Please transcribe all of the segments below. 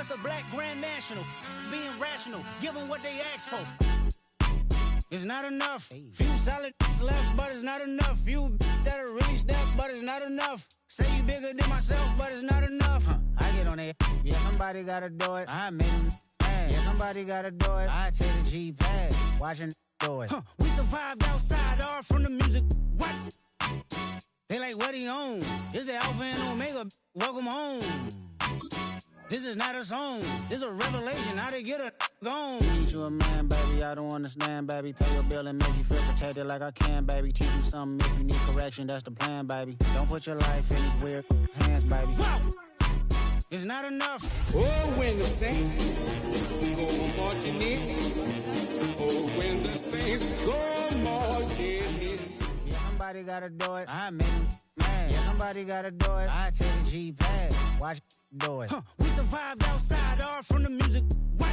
what's a black grand national? Being rational, give them what they ask for. It's not enough. Few solid left, but it's not enough. Few that'll reach that, but it's not enough. Say you bigger than myself, but it's not enough. I get on it. Yeah, somebody gotta do it. I made them mad. Yeah, somebody gotta do it. I take the G-pad. Watching do it. We survived outside, all from the music. What? They like, what he on? This the Alpha and Omega. Welcome home. This is not a song. This is a revelation. How to get a gone. Teach you a man, baby. I don't understand, baby. Pay your bill and make you feel protected like I can, baby. Teach you something if you need correction. That's the plan, baby. Don't put your life in these weird hands, baby. Whoa! It's not enough. Oh, when the saints go marching in. Oh, when the saints go marching in. Yeah, somebody gotta do it. I made them mad. Yeah, somebody gotta do it. I take the G-pad. Watch do it. We survived outside, all from the music. What?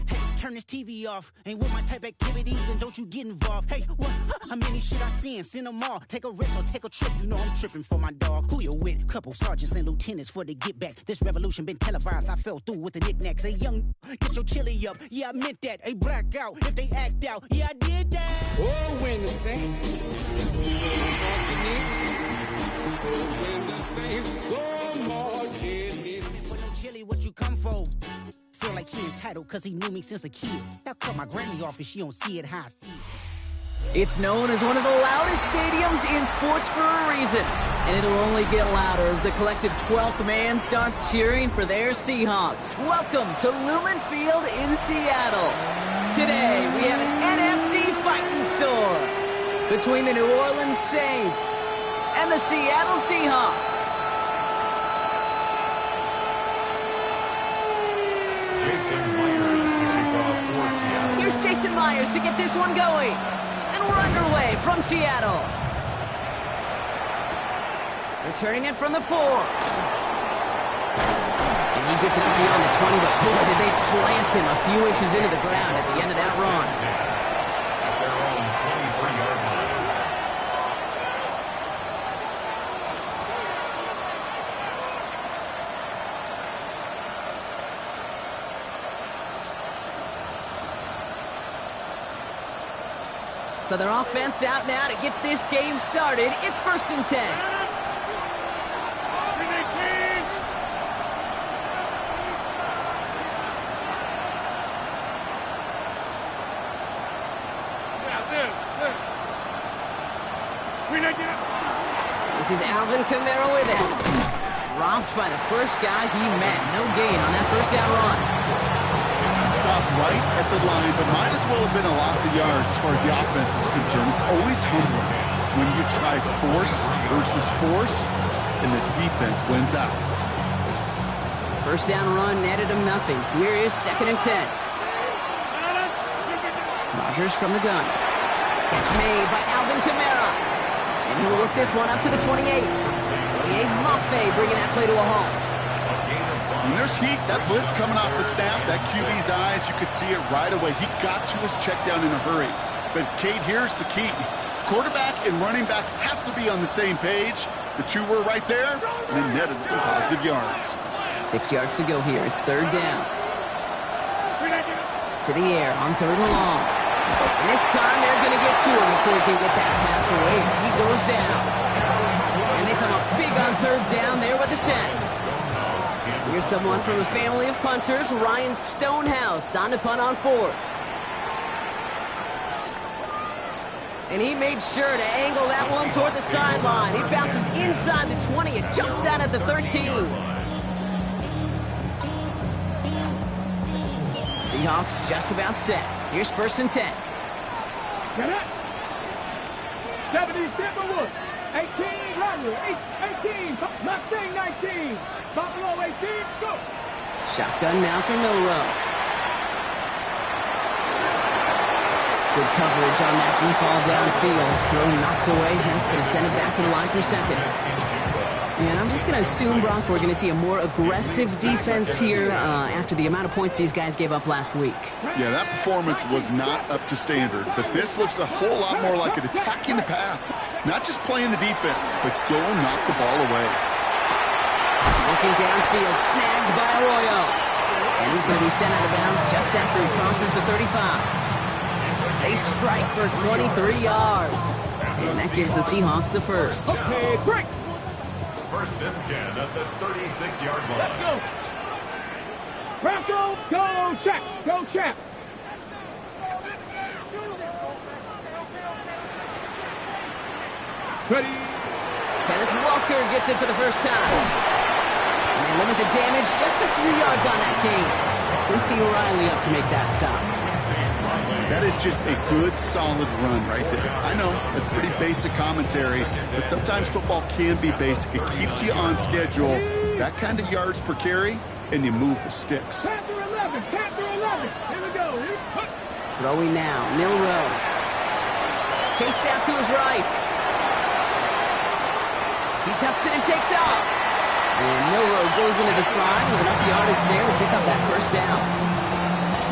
Hey, turn this TV off. Ain't with my type activities, then don't you get involved. Hey, what? How many shit I seen? Send them all. Take a risk or take a trip. You know I'm tripping for my dog. Who you with? Couple sergeants and lieutenants for the get back. This revolution been televised. I fell through with the knickknacks. Hey, young, get your chili up. Yeah, I meant that. Hey, black out if they act out. Yeah, I did that. Oh, when the saints go marching in. Oh, when the saints go marching in. For no chili, what you come for? Feel like he entitled cause he knew me since a kid. Now cut my granny off if she don't see it how I see it. It's known as one of the loudest stadiums in sports for a reason. And it'll only get louder as the collective 12th man starts cheering for their Seahawks. Welcome to Lumen Field in Seattle. Today, we have an NFC fighting store between the New Orleans Saints and the Seattle Seahawks. Here's Jason Myers to get this one going. And we're underway from Seattle. Returning it from the 4. And he gets it up beyond the 20, but boy, did they plant him a few inches into the ground at the end of that run. At their own 23-yard line. So their offense out now to get this game started. It's 1st and 10. This is Alvin Kamara with it. Dropped by the first guy he met. No gain on that first down run. Stopped right at the line, but might as well have been a loss of yards as far as the offense is concerned. It's always humbling when you try force versus force, and the defense wins out. First down run netted him nothing. Here is 2nd and 10. Rodgers from the gun. Catch made by Alvin Kamara. And he'll work this one up to the 28. Oye Mafe bringing that play to a halt. When there's heat, that blitz coming off the snap, that QB's eyes, you could see it right away. He got to his check down in a hurry. But, Kate, here's the key. Quarterback and running back have to be on the same page. The two were right there, and it netted some positive yards. 6 yards to go here. It's 3rd down. To the air on 3rd and long. And this time they're going to get to him before he can get that pass away as he goes down. And they come up big on 3rd down there with the sack. Here's someone from a family of punters, Ryan Stonehouse, on to punt on 4th. And he made sure to angle that one toward the sideline. He bounces inside the 20. It jumps out at the 13. Seahawks just about set. Here's 1st and 10. Get it. 70 Timberwood. 18 Rodgers. 18 Mustang 19. Buffalo 18. Go. Shotgun now for Milrow. Good coverage on that deep ball downfield. Throw knocked away. That's going to send it back to the line for 2nd. And I'm just going to assume, Brock, we're going to see a more aggressive defense here after the amount of points these guys gave up last week. Yeah, that performance was not up to standard, but this looks a whole lot more like it attacking the pass. Not just playing the defense, but go knock the ball away. Looking downfield, snagged by Arroyo. And he's going to be sent out of bounds just after he crosses the 35. They strike for 23 yards. And that gives the Seahawks the first. Okay, break. First and 10 at the 36-yard line. Let's go. Bronco, go check. Go check. Ready. Kenneth Walker gets it for the first time. And they limit the damage just a few yards on that gain. Quincy O'Reilly up to make that stop. That is just a good, solid run right there. I know, it's pretty basic commentary, but sometimes football can be basic. It keeps you on schedule. That kind of yards per carry, and you move the sticks. Panther 11. Panther 11. Here we go. Throwing now, Milroe. Chased out to his right. He tucks it and takes off. And Milroe goes into the slide with enough yardage there to pick up that first down.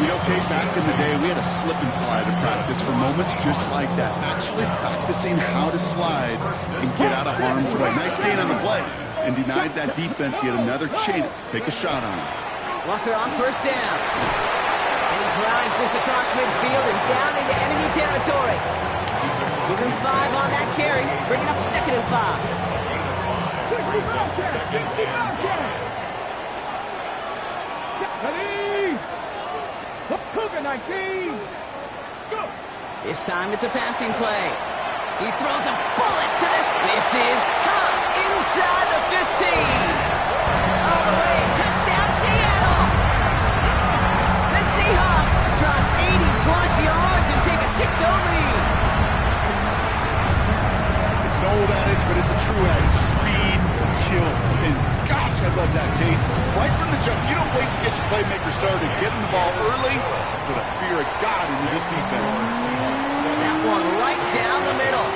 You know, Kate, back in the day, we had a slip and slide at practice for moments just like that. Actually practicing how to slide and get out of harm's way. Nice gain on the play. And denied that defense yet another chance to take a shot on him. Walker on first down. And he drives this across midfield and down into enemy territory. Gives him 5 on that carry, bringing up 2nd and 5. Ready. Cougar 19. Go. This time it's a passing play. He throws a bullet to this. This is caught inside the 15. All the way, touchdown Seattle. The Seahawks drop 80-plus yards and take a 6-0 lead. It's an old adage, but it's a true adage. Speed kills. And gosh, I love that, Kate. Right from the jump, you don't wait to get your playmaker started. Getting the ball early, put a fear of God into this defense. That one right down the middle.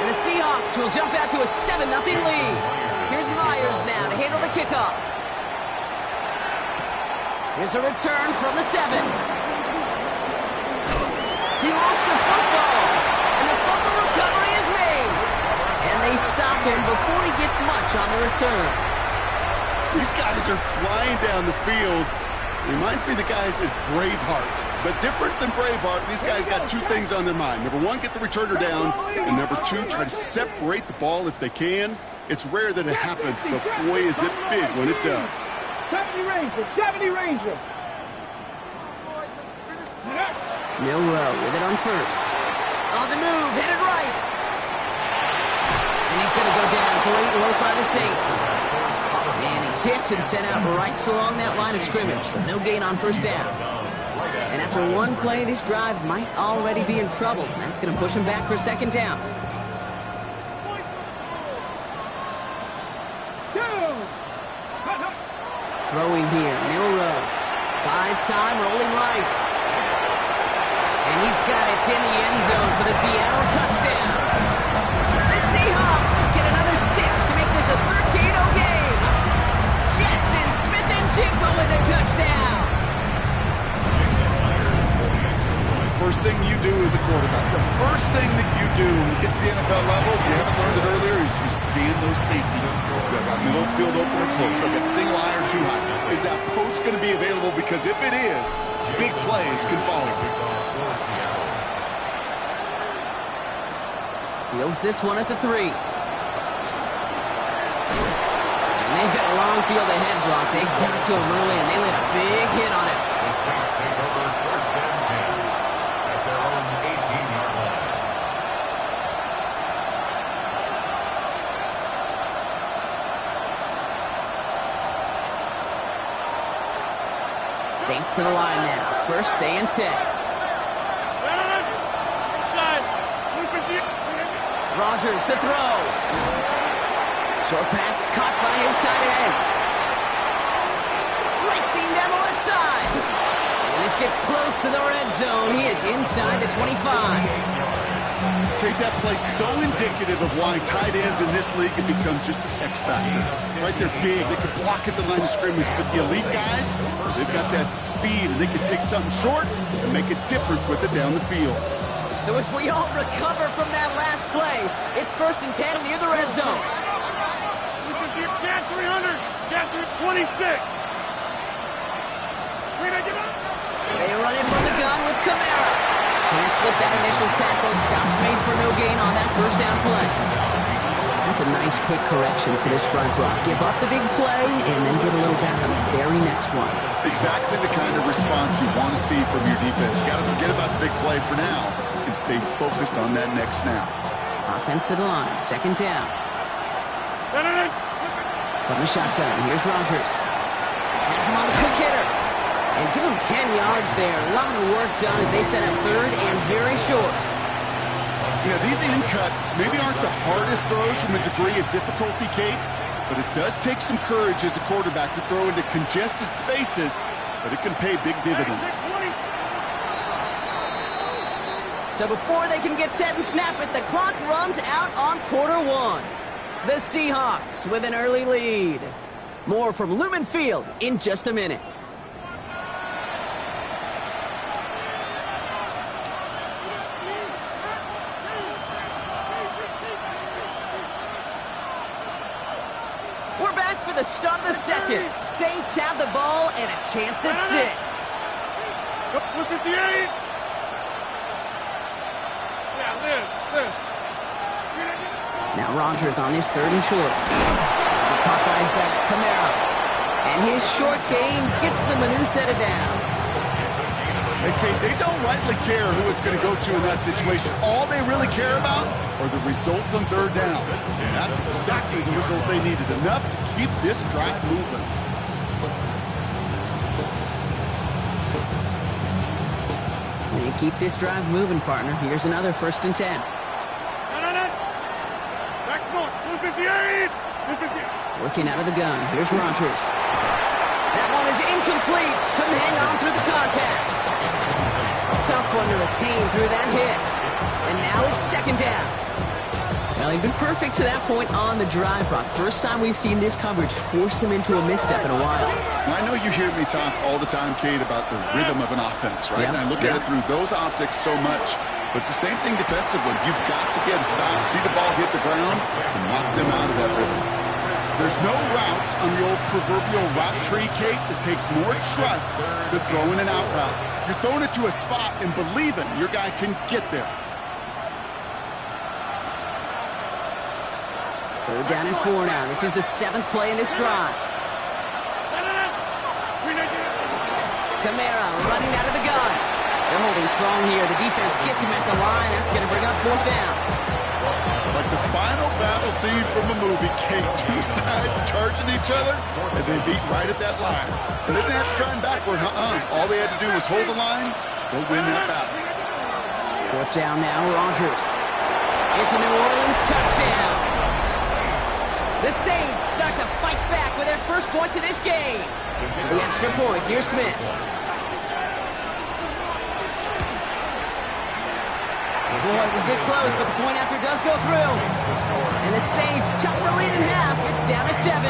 And the Seahawks will jump out to a 7-0 lead. Here's Myers now to handle the kickoff. Here's a return from the 7. He lost the football. And the fumble recovery is made. And they stop him before he gets much on the return. These guys are flying down the field. Reminds me of the guys at Braveheart. But different than Braveheart, these guys got 2 things on their mind. Number 1, get the returner down. And number 2, try to separate the ball if they can. It's rare that it happens, but boy, is it big when it does. 70 Ranger. 70 Ranger. Milroe with it on first. On the move, headed right. And he's going to go down. Great work by the Saints. And he's hit and sent out right along that line of scrimmage. So no gain on first down. And after one play, this drive might already be in trouble. That's going to push him back for 2nd down. Throwing here, Milroe. Buys time, rolling right. And he's got it in the end zone for the Seattle touchdown. The Seahawks get another 6 to make this a 13-0 game. Jackson Smith-Njigba with a touchdown. First thing you do as a quarterback, the first thing that you do when you get to the NFL level, if you haven't learned it earlier, is you scan those safeties. I've got middle field open or close. I've got single eye or 2 high. Is that post going to be available? Because if it is, big plays can follow. Fields this one at the 3. And they've got a long field ahead block. They got to him early, and they laid a big hit on it. The Saints take over first and 10 at their own 18-yard line. Saints to the line now. First and 10. Rodgers to throw. Short pass caught by his tight end. Racing down the left side. And this gets close to the red zone. He is inside the 25. Take that play so indicative of why tight ends in this league have become just an X factor. Right, they're big. They can block at the line of scrimmage. But the elite guys, they've got that speed, and they can take something short and make a difference with it down the field. So as we all recover from that last play, it's 1st and 10 near the red zone. Cat 300, Cat 26. They run it from the gun with Kamara. Can't slip that initial tackle. Stops made for no gain on that first down play. That's a nice quick correction for this front row. Give up the big play and then get a little back on the very next one. Exactly the kind of response you want to see from your defense. You got to forget about the big play for now and stay focused on that next snap. Offense to the line. Second down. From the shotgun. Here's Rodgers. Has him on the quick hitter. And give him 10 yards there. A lot of work done as they set up third and very short. You know, these in cuts maybe aren't the hardest throws from a degree of difficulty, Kate, but it does take some courage as a quarterback to throw into congested spaces, but it can pay big dividends. So before they can get set and snap it, the clock runs out on quarter one. The Seahawks with an early lead. More from Lumen Field in just a minute. We're back for the start of the second. Saints have the ball and a chance at 6. 58. Now Rodgers on his third and short. Caught by his back, Kamara. And his short gain gets them a new set of downs. Hey, Kate, they don't rightly care who it's going to go to in that situation. All they really care about are the results on third down. And that's exactly the result they needed. Enough to keep this drive moving. They keep this drive moving, partner. Here's another 1st and 10. Working out of the gun. Here's Rodgers. That one is incomplete. Couldn't hang on through the contact. Tough one to retain through that hit. And now it's second down. Well, he'd been perfect to that point on the drive, Brock. First time we've seen this coverage force him into a misstep in a while. I know you hear me talk all the time, Kate, about the rhythm of an offense, right? Yeah. And I look at it through those optics so much. But it's the same thing defensively. You've got to get a stop, see the ball hit the ground to knock them out of that rhythm. There's no routes on the old proverbial route tree, Kate, that takes more trust than throwing an out route. You're throwing it to a spot and believing your guy can get there. Third down and 4 now. This is the 7th play in this drive. Kamara running out of the gun. They're holding strong here. The defense gets him at the line. That's going to bring up 4th down. Like the final battle scene from a movie, Kate. Two sides charging each other, and they beat right at that line. But they didn't have to try and backward. All they had to do was hold the line to go win that battle. 4th down now, Rodgers. It's a New Orleans touchdown. The Saints start to fight back with their first points of this game. The extra point, here's Smith. Boy, was it close, but the point after does go through. And the Saints chop the lead in half. It's down to 7.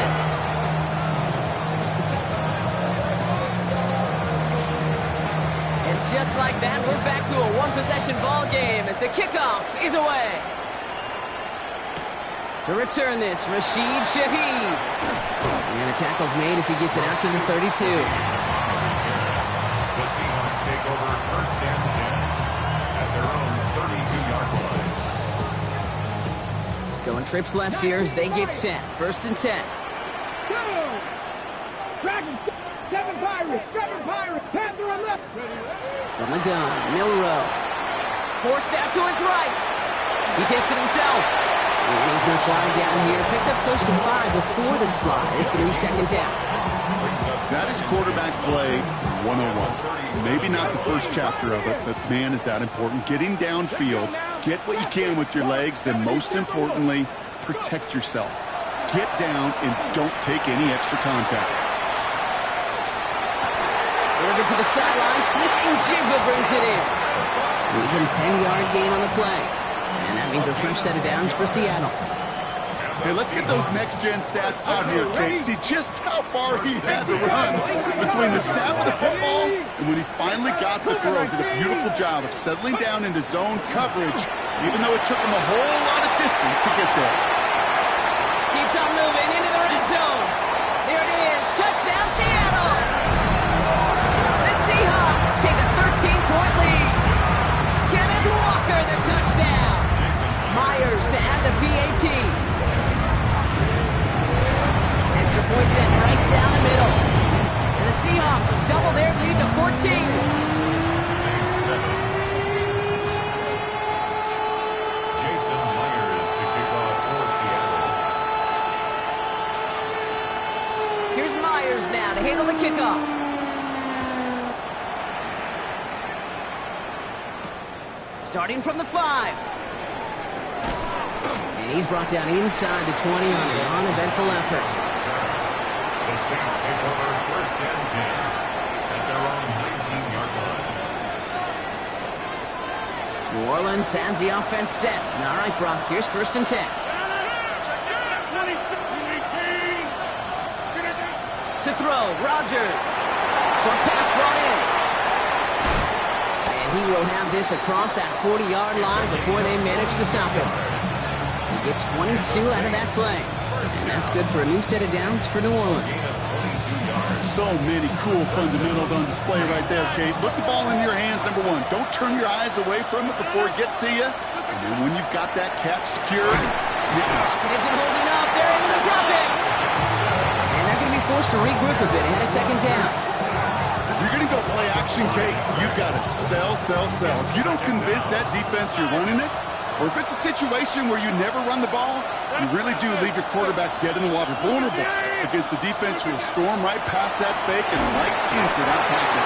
And just like that, we're back to a one-possession ball game as the kickoff is away. To return this, Rashid Shaheed. And the tackle's made as he gets it out to the 32. The Seahawks take over 1st and 10 at their own 32-yard line. Going trips left here as they get set. 1st and 10. Go! Dragon, 7 Pirates, 7 Pirates, Panther on left. From the gun, Milrow. Forced out to his right. He takes it himself. And he's going to slide down here. Picked up close to 5 before the slide. It's going to be 2nd down. That is quarterback play 101. Maybe not the first chapter of it, but man, is that important. Getting downfield, get what you can with your legs, then most importantly, protect yourself. Get down and don't take any extra contact. Delivered to the sideline. Smith-Njigba brings it in. Even 10-yard gain on the play. And that means a fresh set of downs for Seattle. Hey, let's get those next-gen stats out here, Kate. See just how far he had to run between the snap of the football and when he finally got the throw. Did a beautiful job of settling down into zone coverage, even though it took him a whole lot of distance to get there. Keeps on moving into the red zone. There it is. Touchdown, Seattle. The Walker, the touchdown. Myers to add the PAT. Extra point sent right down the middle. And the Seahawks double their lead to 14. Saints 7. Jason Myers to kick off for Seattle. Here's Myers now to handle the kickoff. Starting from the 5. And he's brought down inside the 20 on an uneventful effort. The Saints take over first and 10 at their own 19-yard line. New Orleans has the offense set. All right, Brock, here's first and 10. To throw, Rodgers. Short pass brought in. And he will have this across that 40-yard line before they manage to stop him. You get 22 out of that play. And that's good for a new set of downs for New Orleans. So many cool fundamentals on display right there, Kate. Put the ball in your hands, number one. Don't turn your eyes away from it before it gets to you. And then when you've got that catch secured, snip it. It isn't holding up. They're able to drop it. And they're going to be forced to regroup a bit ahead of second down. If you're going to go play action, Kate, you've got to sell. If you don't convince that defense you're running it, or if it's a situation where you never run the ball, you really do leave your quarterback dead in the water, vulnerable against a defense who will storm right past that fake and right into that pocket.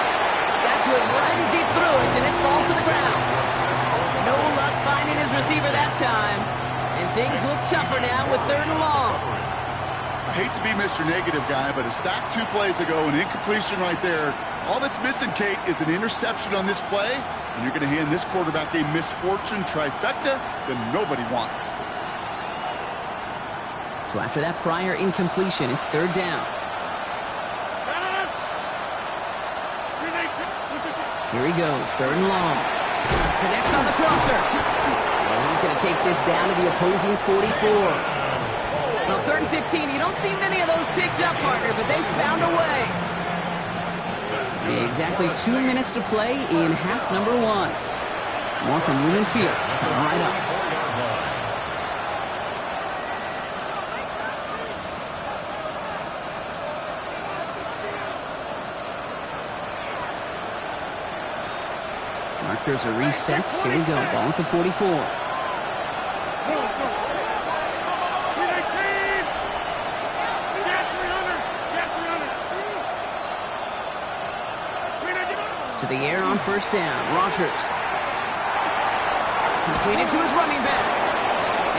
Got to it right as he threw it, and it falls to the ground. No luck finding his receiver that time. And things look tougher now with 3rd and long. I hate to be Mr. Negative guy, but a sack 2 plays ago, an incompletion right there. All that's missing, Kate, is an interception on this play, and you're going to hand this quarterback a misfortune trifecta that nobody wants. So after that prior incompletion, it's 3rd down. Here he goes, 3rd and long. Connects on the crosser. And he's going to take this down to the opposing 44. Well, 3rd and 15, you don't see many of those picked up, partner, but they found a way. Exactly 2 minutes to play in half number 1. More from Lumen Fields coming right up. Markers are reset. Here we go. Ball at the 44. To the air on first down. Rodgers. Completed to his running back.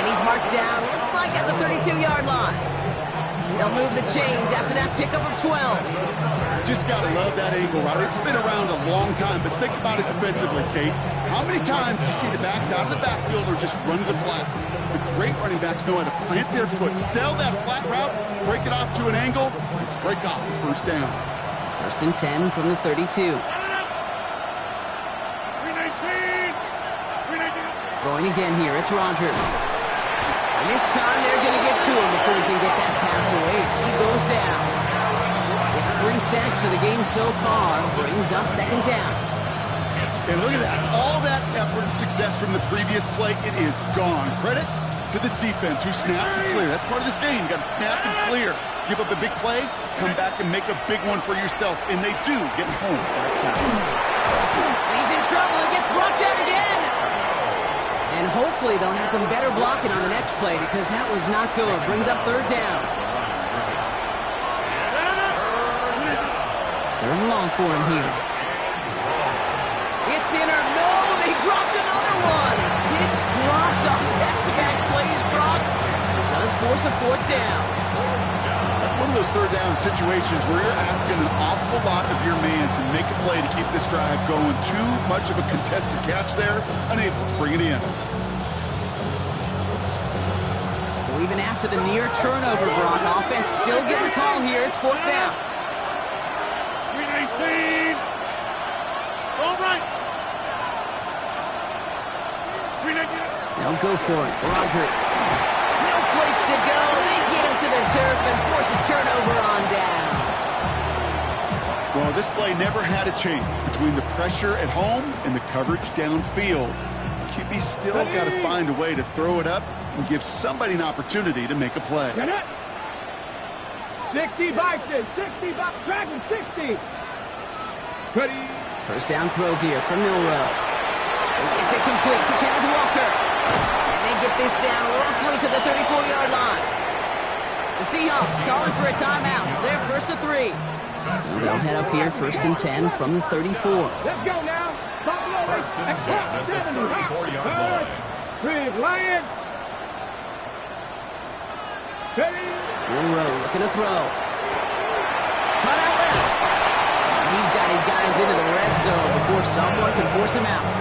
And he's marked down, looks like at the 32-yard line. They'll move the chains after that pickup of 12. Just got to love that angle, right? It's been around a long time, but think about it defensively, Kate. How many times do you see the backs out of the backfield or just run to the flat? The great running backs know how to plant their foot, sell that flat route, break it off to an angle, and break off the first down. First and 10 from the 32. Throwing again here, it's Rodgers. And this time they're going to get to him before he can get that pass away. So he goes down. It's 3 sacks for the game so far. Brings up second down. And look at that. All that effort and success from the previous play, it is gone. Credit to this defense who snapped and cleared. That's part of this game. You got to snap and clear. Give up a big play, come back and make a big one for yourself. And they do get home for that sack. He's in trouble and gets brought down again. And hopefully they'll have some better blocking on the next play because that was not good. Brings up third down. 3rd and long for him here. It's in or no, they dropped another one. Hicks dropped on back-to-back plays, Brock. Does force a 4th down. That's one of those 3rd down situations where you're asking an awful lot of your man to make a play to keep this drive going. Too much of a contested catch there, unable to bring it in. So even after the near turnover, Brock, offense still getting the call here. It's 4th down. 319. All right. They'll go for it. Rodgers. No place to go. They get him to the turf and force a turnover on down. Well, this play never had a chance between the pressure at home and the coverage downfield. QB's still got to find a way to throw it up and give somebody an opportunity to make a play. 60 boxes, 60 boxes, Dragon 60. Ready. First down throw here from Milroe. It's incomplete to Kenneth Walker. And they get this down roughly to the 34-yard line. The Seahawks calling for a timeout. So they're first to 3. So they'll head up here first and 10 from the 34. Let's go now. First and 10 at the 34-yard line. Big Lions. Ready. Milroe looking to throw. Cut out left. He's got his guys into the red zone before someone can force him out.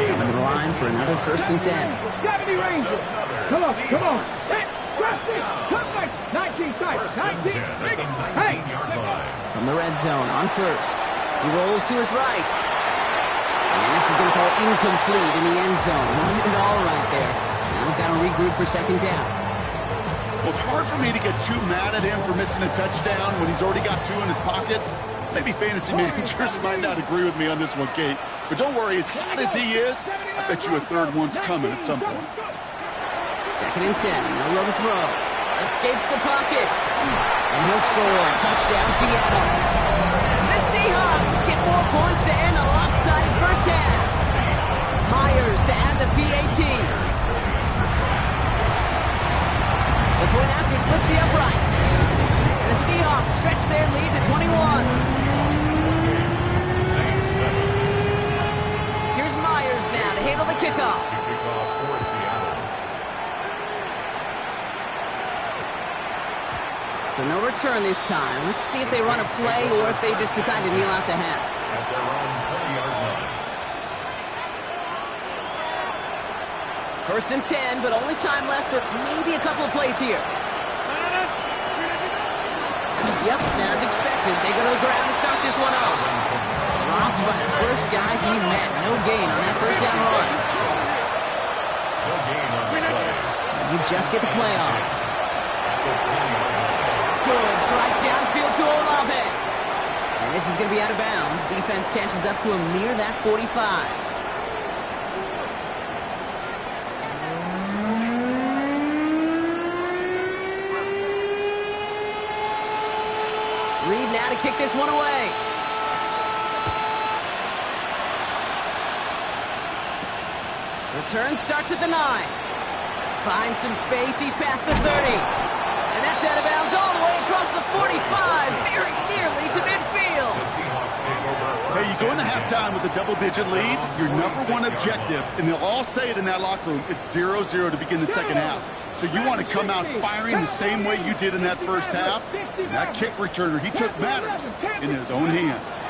Coming to the line for another first and 10. 70 Rangers. Come on, come on. Hey, rush it. Come back. 19 sides. 19. Hey. From the red zone on first. He rolls to his right. And this is going to fall incomplete in the end zone. Running it all right there. Now we've got to regroup for second down. Well, it's hard for me to get too mad at him for missing a touchdown when he's already got 2 in his pocket. Maybe fantasy managers might not agree with me on this one, Kate. But don't worry, as hot as he is, I bet you a third one's coming at some point. Second and 10. Milroe to throw. Escapes the pocket. And he'll score. Touchdown, Seattle. The Seahawks get more points to end a lopsided first half. Myers to add the PAT. The point after splits the upright. And the Seahawks stretch their lead to 21. Here's Myers now to handle the kickoff. Kickoff for Seattle. So no return this time. Let's see if they run a play or if they just decide to kneel out the half. At their own 20-yard line. First and 10, but only time left for maybe a couple of plays here. Yep, as expected, they go to the ground to start this one off. Dropped by the first guy he met. No gain on that first down run. No gain on the play. You just get the play off. Good, right downfield to Olave. And this is going to be out of bounds. Defense catches up to him near that 45. Reed now to kick this one away. Return starts at the 9. Finds some space. He's past the 30. And that's out of bounds all the way across the 45. Very nearly to midfield. The Seahawks take over. Hey, you go into halftime with a double-digit lead, your number one objective, and they'll all say it in that locker room, it's 0-0 to begin the second half. So you want to come out firing the same way you did in that first half. And that kick returner, he took matters in his own hands.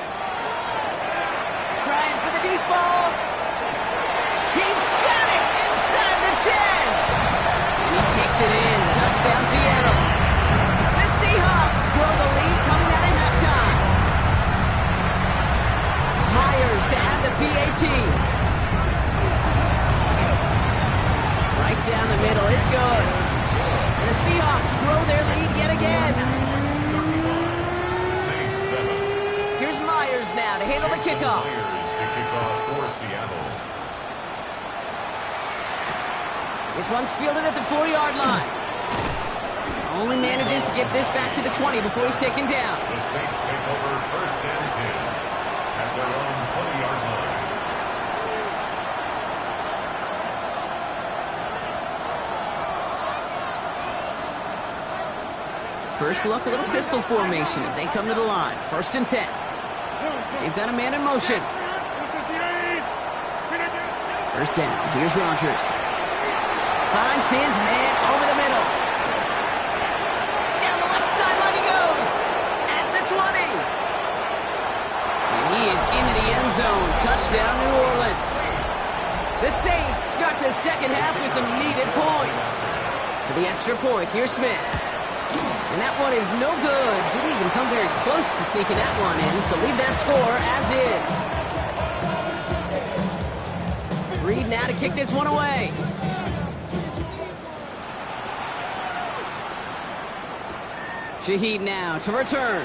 Trying for the deep ball. He's got it inside the 10. And he takes it in. Touchdown, Seattle. The Seahawks grow the lead coming out of halftime. Myers to add the PAT. Right down the middle. It's good. And the Seahawks grow their lead yet again. Saints 7. Here's Myers now to handle the kickoff. Myers to kick off for Seattle. This one's fielded at the 4-yard line. Only manages to get this back to the 20 before he's taken down. The Saints take over first and 10 at their own 20-yard line. First look, a little pistol formation as they come to the line. First and 10. They've got a man in motion. First down. Here's Rodgers. Finds his man over the middle. Down the left sideline he goes. At the 20. And he is into the end zone. Touchdown, New Orleans. The Saints start the second half with some needed points. For the extra point, here's Smith. And that one is no good. Didn't even come very close to sneaking that one in, so leave that score as is. Reed now to kick this one away. Shaheed now to return.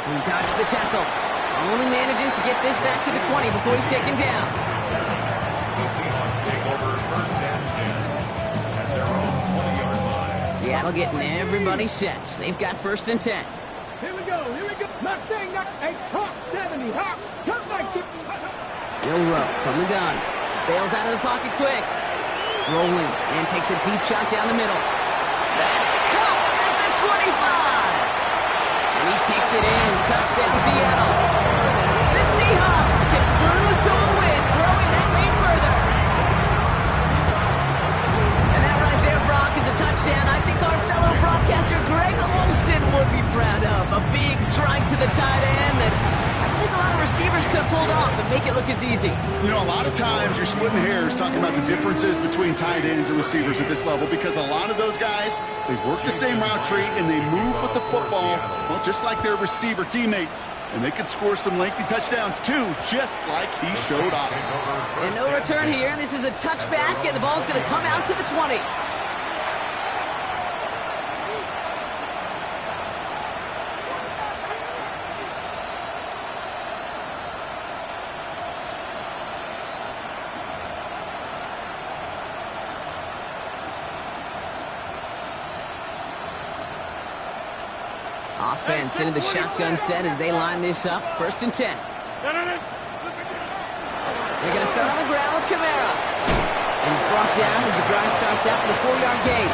He dodged the tackle. Only manages to get this back to the 20 before he's taken down. The Seahawks take over first and 10 at their own 20-yard line. Seattle getting everybody set. They've got first and 10. Here we go. Not saying that. Hey, hop, 70, hop. Come back to... Bill Rowe from the gun. Bails out of the pocket quick. Rolling and takes a deep shot down the middle. That's caught at the 25. And he takes it in. Touchdown, Seattle. The Seahawks can cruise to a win, throwing that lead further. And that right there, Brock, is a touchdown I think our fellow broadcaster Greg Olsen would be proud of. A big strike to the tight end that I don't think a lot of receivers could have pulled off and make it look as easy. You know, a lot of times you're splitting hairs talking about the differences between tight ends and receivers at this level because a lot of those guys, they work the same route tree and they move with the football, well, just like their receiver teammates. And they can score some lengthy touchdowns too, just like he showed off. And no return here. This is a touchback, and the ball's going to come out to the 20. Offense into the shotgun set as they line this up. First and 10. They're going to start on the ground with Kamara. And he's brought down as the drive starts out for the 4-yard gain.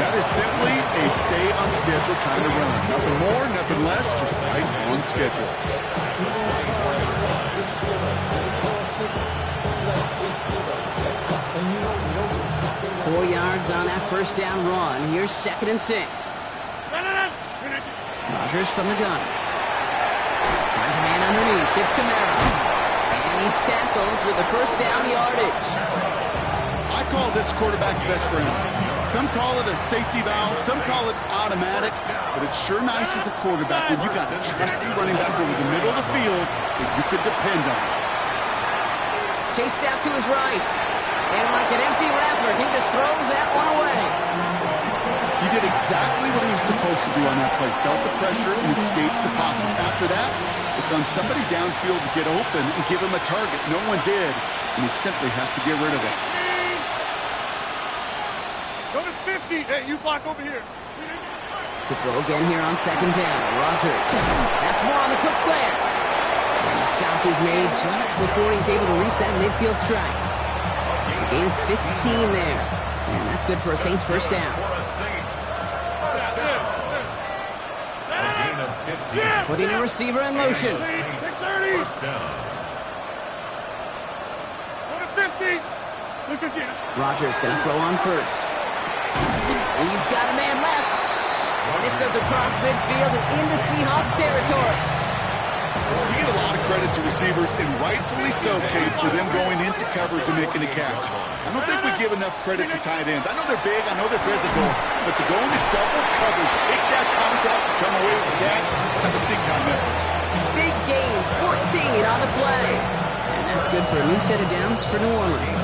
That is simply a stay on schedule kind of run. Nothing more, nothing less, just right on schedule. 4 yards on that first down run. Here's second and 6. Rodgers from the gun. Finds a man underneath. It's Kamara. And he's tackled with the first down yardage. I call this quarterback's best friend. Some call it a safety valve. Some call it automatic. But it's sure nice as a quarterback when you got a trusty running back over the middle of the field that you could depend on. Chased out to his right. And like an empty wrapper, he just throws that one away. He did exactly what he was supposed to do on that play. Felt the pressure and escapes the pocket. After that, it's on somebody downfield to get open and give him a target. No one did, and he simply has to get rid of it. Go to 50. Hey, you block over here. To throw again here on second down. Rodgers. That's more on the quick slant. And the stop is made just before he's able to reach that midfield strike. Gain of 15 there. And that's good for a Saints first down. Putting a receiver in motion. 630. First down. Go to 50. Rodgers going to throw on first. He's got a man left. And this goes across midfield and into Seahawks territory. You get a lot of credit to receivers, and rightfully so, Kate, for them going into coverage and making a catch. I don't think we give enough credit to tight ends. I know they're big, I know they're physical, but to go into double coverage, take that contact to come away with the catch, that's a big-time effort. Big gain, 14 on the play. And that's good for a new set of downs for New Orleans.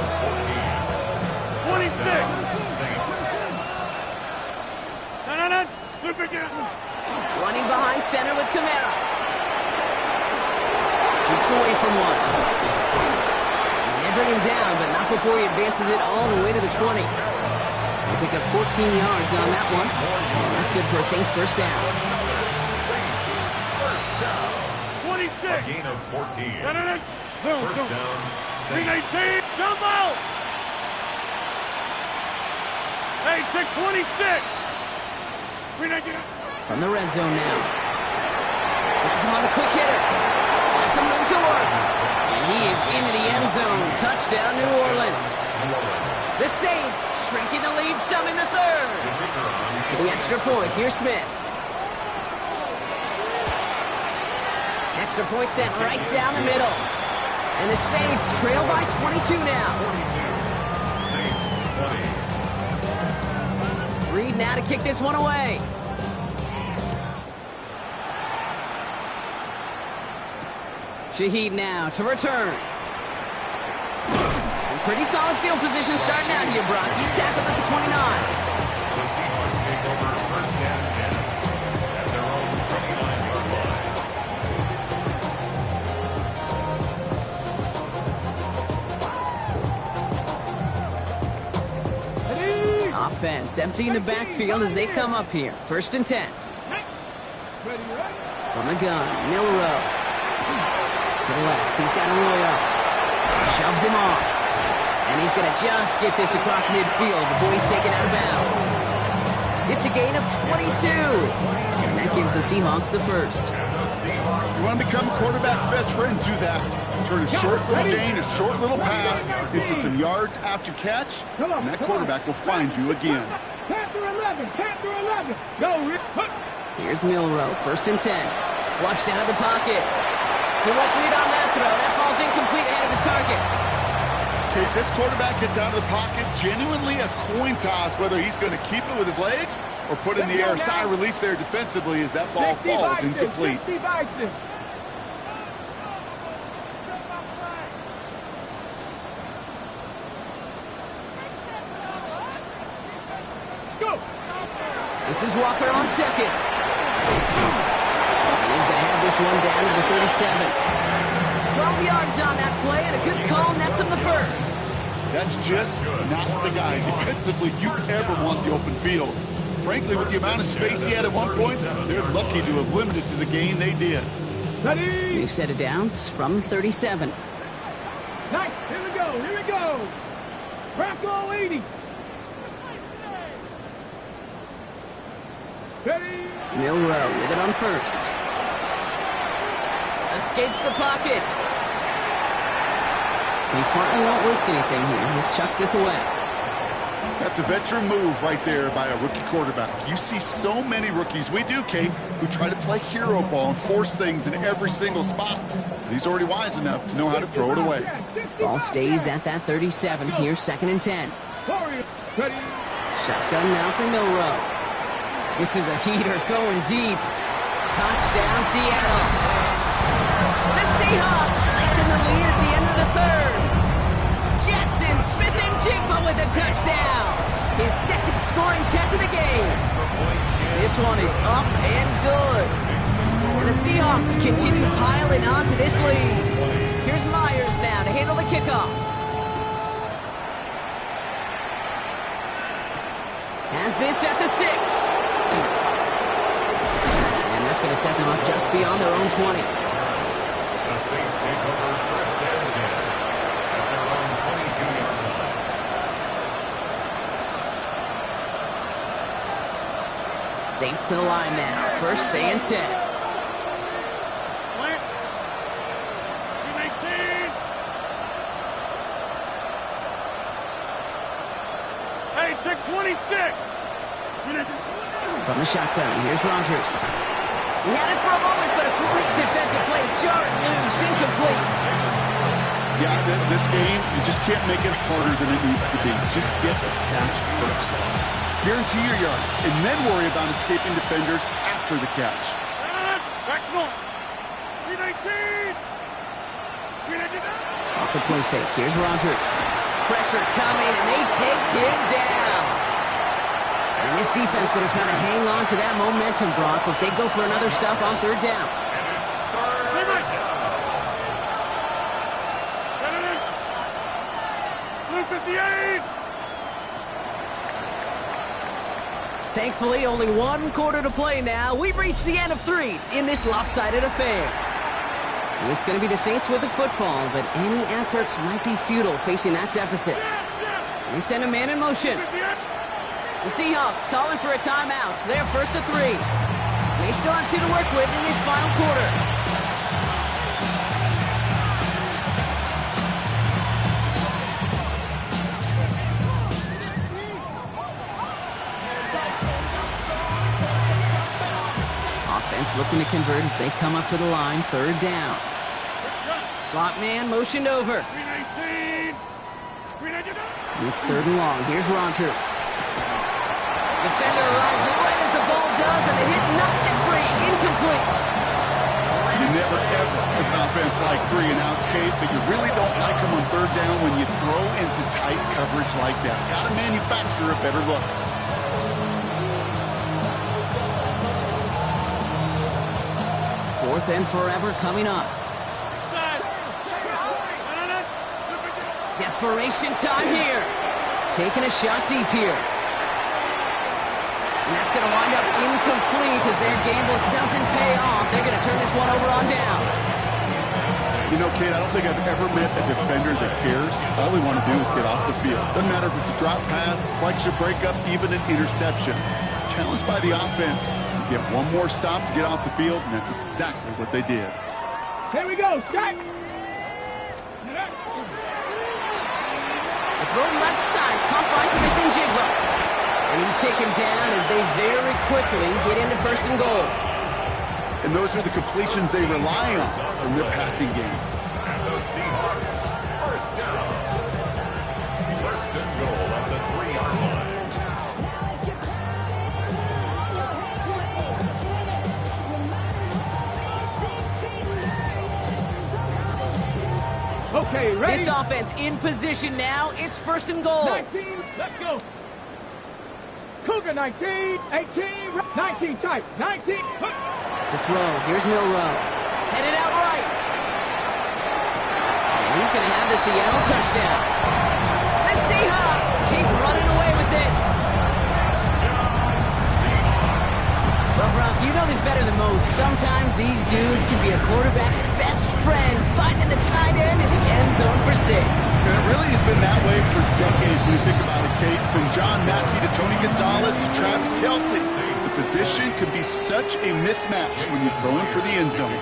26. No. Slip again. Running behind center with Kamara. Shoots away from one. And they bring him down, but not before he advances it all the way to the 20. They pick up 14 yards on that one. And that's good for a Saints first down. Saints first down. 26. A gain of 14. No. First down. Saints. 18. Jump out. Hey, take 26. From the red zone now. Has him on the quick hitter. Has some room to work. And he is into the end zone. Touchdown, New Orleans. The Saints shrinking the lead some in the third. For the extra point, here's Smith. Extra point sent right down the middle. And the Saints trail by 22 now. Saints 20. Reed now to kick this one away. Shaheed now to return. And pretty solid field position starting out here, Brock. He's tackled at the 29. The Seahawks take over first and 10 at their own 29-yard line. defense, emptying the backfield as they come up here. 1st and 10. From the gun, Milroe. To the left, he's got Arroyo. Shoves him off. And he's going to just get this across midfield before he's taken out of bounds. It's a gain of 22. And that gives the Seahawks the first. You want to become a quarterback's best friend? Do that. Turn a short little gain, a short little pass into some yards after catch, and that quarterback will find you again. Panther 11, Panther 11. Go, Rick. Here's Milroe, 1st and 10. Flushed out of the pocket. Too much lead on that throw. That falls incomplete ahead of his target. Okay, this quarterback gets out of the pocket, genuinely a coin toss, whether he's going to keep it with his legs or put in the air. Sigh of relief there defensively as that ball falls incomplete. 60 Bison. Let's go. This is Walker on 2nd. And he's going to have this one down to the 37. 12 yards on that play, and a good call nets him the 1st. That's just not the guy defensively you ever want the open field. Frankly, with the amount of space he had at one point, they're lucky to have limited to the gain they did. Ready. New set of downs from 37. Nice. Here we go. Here we go. Bronco 80. Ready. Milroe with it on 1st. Escapes the pocket. He smartly won't risk anything here. Just chucks this away. That's a veteran move right there by a rookie quarterback. You see so many rookies, we do, Kate, who try to play hero ball and force things in every single spot. He's already wise enough to know how to throw it away. Ball stays at that 37. Here's 2nd and 10. Ready. Shotgun now for Milroe. This is a heater going deep. Touchdown, Seattle. The Seahawks lengthen the lead at the end of the 3rd. Jackson Smith-Njigba with a touchdown. His 2nd scoring catch of the game. This one is up and good. And the Seahawks continue piling onto this lead. Here's Myers now to handle the kickoff. Has this at the 6. And that's going to set them up just beyond their own 20. The Saints take over 1st and 10 at their own 22-yard line. Saints to the line now. 1st and 10. Plant. 19. Hey, take 26. From the shotgun, here's Rodgers. He had it for a moment, but a great defensive play to jar it loose, incomplete. Yeah, this game, you just can't make it harder than it needs to be. Just get the catch first. Guarantee your yards, and then worry about escaping defenders after the catch. Back north. 319. Off the play fake, here's Rodgers. Pressure coming, and they take him down. And this defense going to try to hang on to that momentum, Brock, as they go for another stop on 3rd down. And it's 3rd down. 58. Thankfully, only 1 quarter to play now. We've reached the end of 3 in this lopsided affair. It's going to be the Saints with the football, but any efforts might be futile facing that deficit. They send a man in motion. The Seahawks calling for a timeout. They're 1st and 3. They still have 2 to work with in this final quarter. Offense looking to convert as they come up to the line. 3rd down. Slot man motioned over. 319. It's 3rd and long. Here's Rodgers. Defender arrives right as the ball does, and the hit knocks it free. Incomplete. You never ever, as an offense, like 3 and outs, Kate, but you really don't like them on 3rd down when you throw into tight coverage like that. Got to manufacture a better look. Fourth and forever coming up. Desperation time here. Taking a shot deep here. And that's going to wind up incomplete as their gamble doesn't pay off. They're going to turn this one over on downs. You know, Kate, I don't think I've ever met a defender that cares. All they want to do is get off the field. Doesn't matter if it's a drop pass, deflection, breakup, even an interception. Challenged by the offense to get one more stop to get off the field, and that's exactly what they did. Here we go, Scott. The throw left side, caught by Smith and Jigba. And he's taken down as they very quickly get into first and goal. And those are the completions they rely on in their passing game. And the Seahawks, first down. First and goal on the 3-yard line. Okay, ready? This offense in position now. It's first and goal. 19, let's go. Cougar 19, 18, 19 tight, 19. To throw, here's Milroe. Headed out right. And he's going to have the Seattle touchdown. The Seahawks keep running away with this. Well, Brock, you know this better than most. Sometimes these dudes can be a quarterback's best friend, finding the tight end in the end zone for 6. It really has been that way for decades when you think about it, Kate. From John Mackey to Tony Gonzalez to Travis Kelce. The position could be such a mismatch when you're throwing for the end zone.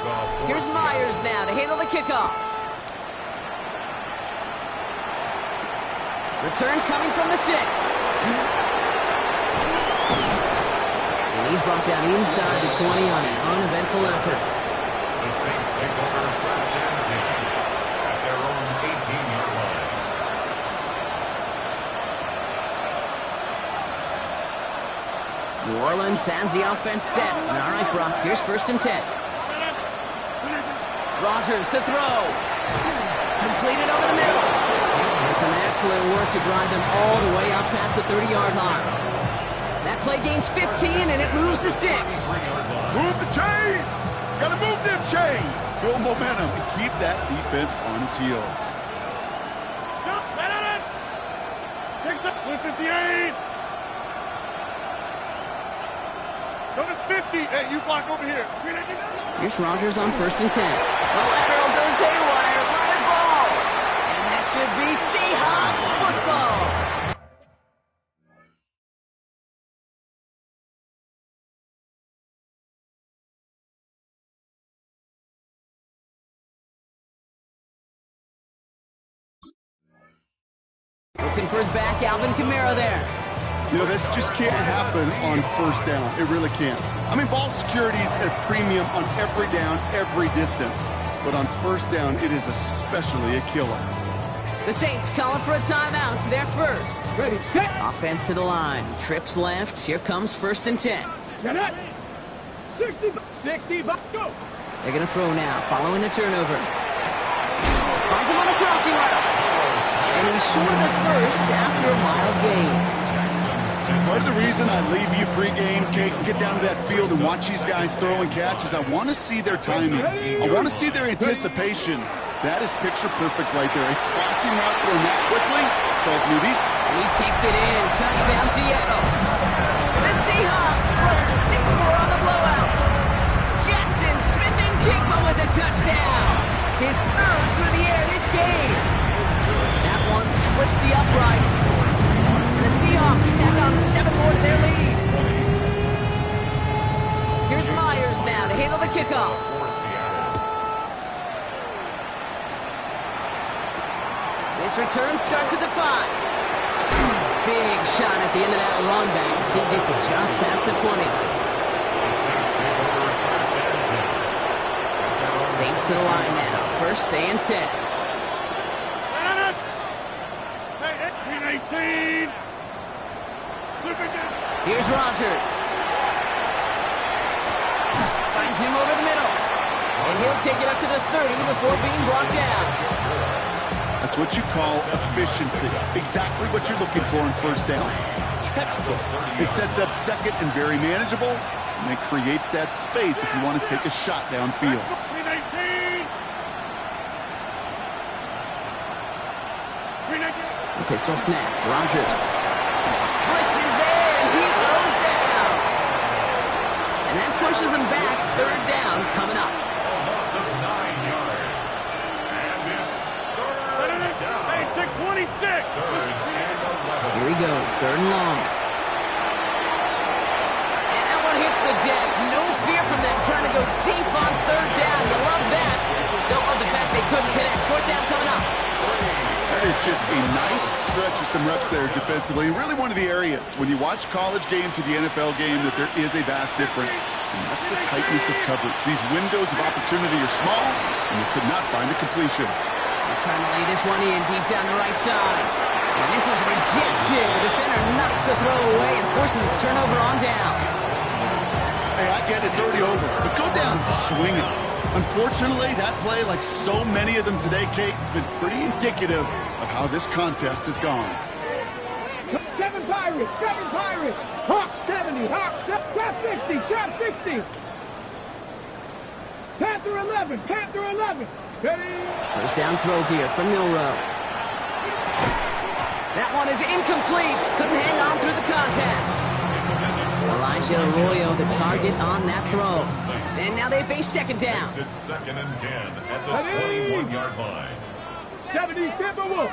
Here's Myers now to handle the kickoff. Return coming from the 6. And he's brought down inside the 20 on an uneventful effort. The Saints take over first and 10 at their own 18-yard line. New Orleans has the offense set. All right, Brock, here's first and 10. Rodgers to throw. Completed over the middle. And some excellent work to drive them all the way up past the 30-yard line. That play gains 15, and it moves the sticks. Move the chains! Gotta move them chains! Build momentum and keep that defense on its heels. Jump, let it. Take the 58. Go to 50. Hey, you block over here. Here's Rodgers on first and 10. The lateral goes haywire. Live ball. And that should be Seahawks football. Looking for his back, Alvin Kamara there. You know, this just can't happen on first down. It really can't. I mean, ball security's a premium on every down, every distance. But on first down, it is especially a killer. The Saints calling for a timeout. They're first. Ready, set. Offense to the line. Trips left. Here comes first and 10. Get it. 60, go. They're going to throw now, following the turnover. Finds him on the crossing route. And he's short of the first after a mild gain. Part of the reason I leave you pregame, Kate, and get down to that field and watch these guys throw and catch is I want to see their timing. I want to see their anticipation. That is picture perfect right there. A crossing route thrown that quickly tells me these... And he takes it in. Touchdown, Seattle. The Seahawks throw 6 more on the blowout. Jackson Smith and Jigba with a touchdown. His third through the air this game. That one splits the uprights. And the Seahawks tack on 7 more to their lead. Here's Myers now to handle the kickoff. This return starts at the 5. Big shot at the end of that run back as he gets it just past the 20. Saints to the line now. First and 10. Hey, 18. Here's Rodgers. Finds him over the middle. And he'll take it up to the 30 before being brought down. That's what you call efficiency. Exactly what you're looking for in first down. Textbook. It sets up second and very manageable, and it creates that space if you want to take a shot downfield. Pistol snap. Rodgers. Blitz is there, and he goes down. that pushes them back. Third down coming up. A loss of 9 yards. And it's third down. Hey, 626. Third and 11. Here he goes, third and long. And that one hits the deck. No fear from them trying to go deep on third down. You love that. Don't love the fact they couldn't connect. Fourth down coming up. That is just a nice stretch of some reps there defensively. And really one of the areas, when you watch college game to the NFL game, that there is a vast difference. And that's the tightness of coverage. These windows of opportunity are small, and you could not find a completion. He's trying to lay this one in deep down the right side. And this is rejected. The defender knocks the throw away and forces a turnover on downs. Hey, I get it's already over, but go down swinging. Unfortunately, that play, like so many of them today, Kate, has been pretty indicative of how this contest has gone. 7 Pirates, 7 Pirates. Hawk 70, Hawk 60, Trap 60. Panther 11, Panther 11. Ready? First down throw here from Milroe. That one is incomplete. Couldn't hang on through the contact. Elijah Arroyo, the target on that throw. And now they face second down. It's second and 10 at the 21-yard line. 70 Timberwolf.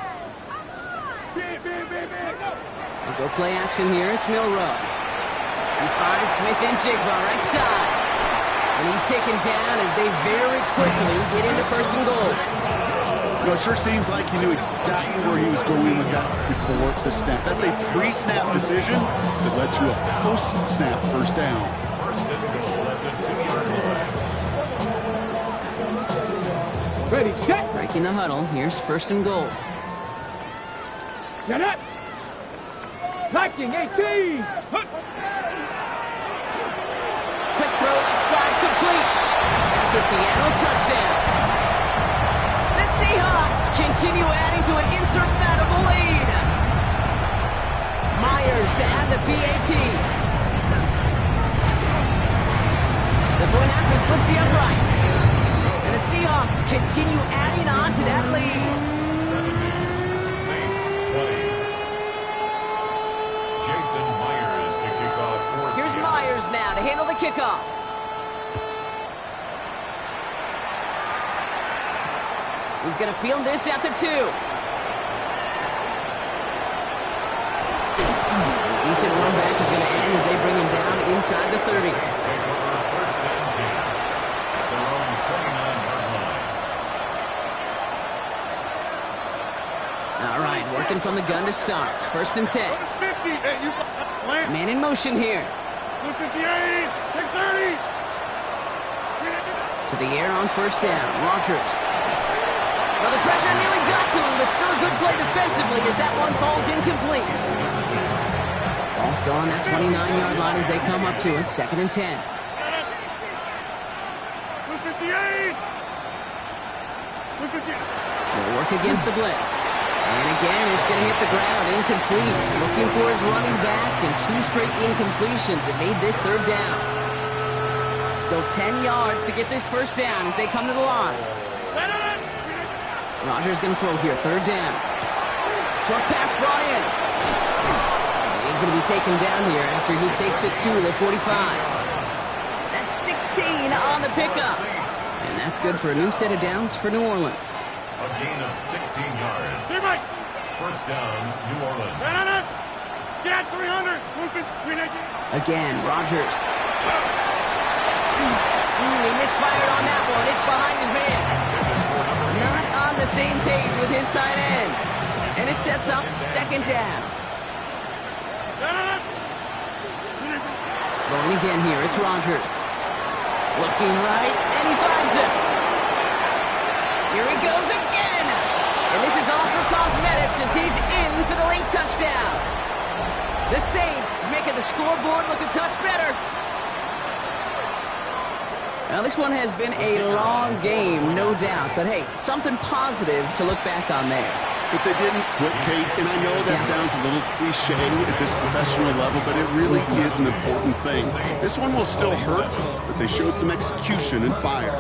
We'll go play action here. It's Milroe. He finds Smith and Jigba right side. And he's taken down as they very quickly get into first and goal. You know, it sure seems like he knew exactly where he was going with that before the snap. That's a pre-snap decision that led to a post-snap first down. First and goal at the 2-yard line. Ready, set. Breaking the huddle. Here's first and goal. Get up. Viking 18. Quick throw outside, complete. That's a Seattle touchdown. The Seahawks continue adding to an insurmountable lead. Myers to add the PAT. The point after splits the upright. And the Seahawks continue adding on to that lead. 70, Saints 20. Jason Myers to kick off for Here's Seattle. Myers now to handle the kickoff. He's going to field this at the 2. Decent run back is going to end as they bring him down inside the 30. Saints take over first and 10 at their own 29-yard line. All right, working from the gun to start. First and 10. 50. Hey, you Lance. Man in motion here. 258. 630. To the air on first down. Rogers. Well, the pressure nearly got to him, but still a good play defensively as that one falls incomplete. Ball's gone that 29-yard line as they come up to it. Second and 10. 258. 258. They'll work against the blitz. And again, it's going to hit the ground. Incomplete. Looking for his running back, and 2 straight incompletions that made this third down. Still 10 yards to get this first down as they come to the line. Rogers going to throw here. Third down. Short pass brought in. He's going to be taken down here after he takes it to the 45. That's 16 on the pickup. And that's good for a new set of downs for New Orleans. A gain of 16 yards. Hey, Mike. First down, New Orleans. Get 300. Lucas, Again, Rogers. He misfired on that one. It's behind his man. Not on the same page with his tight end. And it sets up second down. Going again here, it's Rogers. Looking right, and he finds him. Here he goes again. And this is all for cosmetics as he's in for the late touchdown. The Saints making the scoreboard look a touch better. Now, this one has been a long game, no doubt. But, hey, something positive to look back on there. But they didn't quit, Kate, and I know that sounds a little cliche at this professional level, but it really is an important thing. This one will still hurt, but they showed some execution and fire.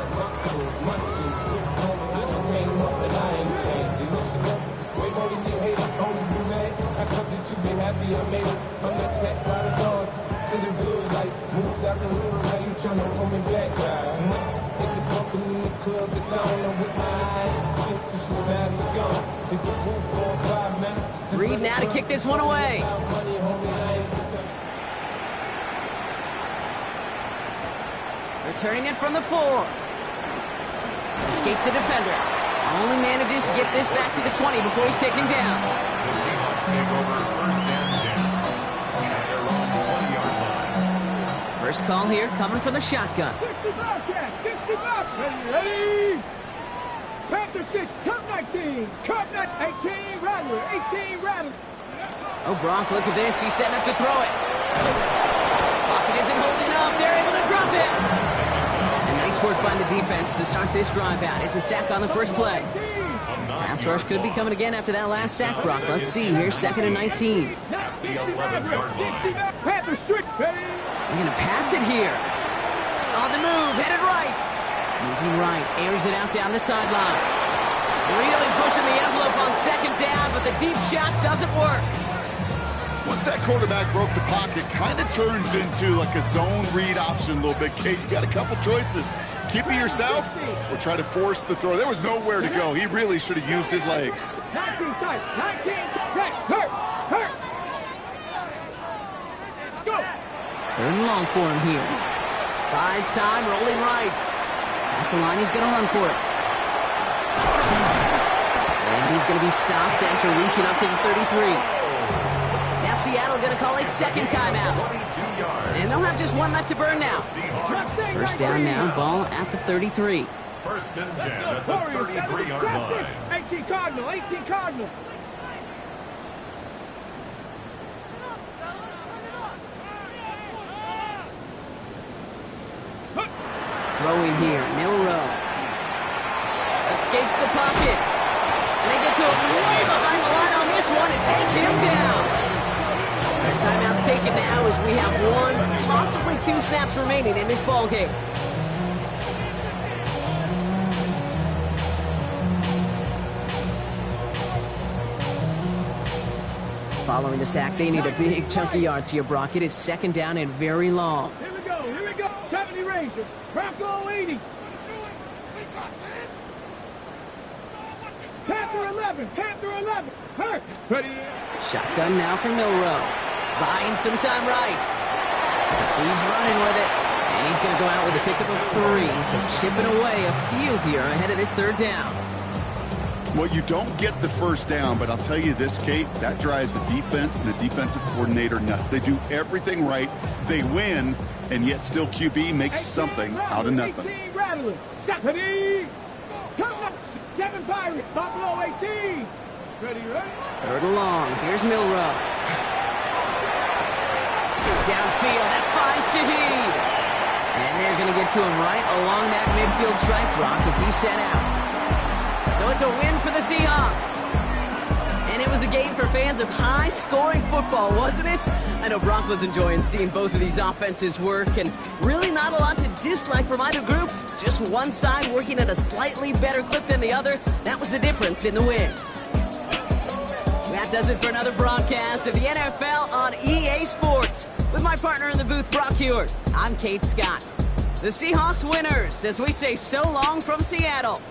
Happy I made it. I'm the tech by the dog. In the good life, moved out the hood, tryna pull me back, if the bumping in the club is on, I'm with my eyes. Shit, she's mad as gone. If you move for 5 minutes. Reed now to kick this one away. Returning it from the 4. Escapes a defender. Only manages to get this back to the 20 before he's taken down. The Seahawks take over first and 10 at their own 20-yard line. First call here coming from the shotgun. 60 Bobcats, 60 Bobcats. Ready? Panther 6, Cub 19, Cub 18, Rattler, 18, Rattler. Oh, Gronk, look at this. He's setting up to throw it. Pocket isn't holding up. They're able to drop it. And nice work by the defense to start this drive out. It's a sack on the first play. Pass rush could be coming again after that last sack, Brock. Let's see here, 2nd and 19. At the 11-yard line. Panther strict, ready? They're going to pass it here. On the move, headed right. Moving right, airs it out down the sideline. Really pushing the envelope on 2nd down, but the deep shot doesn't work. Once that quarterback broke the pocket, kind of turns into like a zone read option a little bit. Kate, you got a couple choices. Keep it yourself or try to force the throw. There was nowhere to go. He really should have used his legs. 19 tight, 19 tight, hurt. Let's go. 3rd and long for him here. Buys time, rolling right. That's the line, he's going to run for it. And he's going to be stopped after reaching up to the 33. Now Seattle going to call it 2nd timeout. And they'll have just one left to burn now. First down now, ball at the 33. First and 10 at the 33-yard line. 18 Cardinal, 18 Cardinal. Throwing here, Milroe. Escapes the pocket. And they get to him way behind the line on this one and take him down. The timeout's taken now as we have 1, possibly 2 snaps remaining in this ball game. Following the sack, they need a big chunk of yards here, Brock. It is 2nd down and very long. Here we go. 70 Rangers, Bronco 80. Panther 11, hurt. Ready? Shotgun now for Milroe. Buying some time right. He's running with it. And he's going to go out with a pickup of 3. So chipping away a few here ahead of this 3rd down. Well, you don't get the first down, but I'll tell you this, Kate, that drives the defense and the defensive coordinator nuts. They do everything right. They win, and yet still QB makes something out of nothing. 18 Rattler, 7 Pirates, Buffalo 18. Ready? 3rd and long. Here's Milroe. Downfield, that finds Shaheed. And they're going to get to him right along that midfield stripe, Brock, as he's set out. So it's a win for the Seahawks. And it was a game for fans of high-scoring football, wasn't it? I know Brock was enjoying seeing both of these offenses work, and really not a lot to dislike from either group. Just one side working at a slightly better clip than the other. That was the difference in the win. That does it for another broadcast of the NFL on EA Sports. With my partner in the booth, Brock Huard, I'm Kate Scott. The Seahawks winners, as we say so long from Seattle.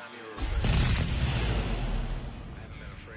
on your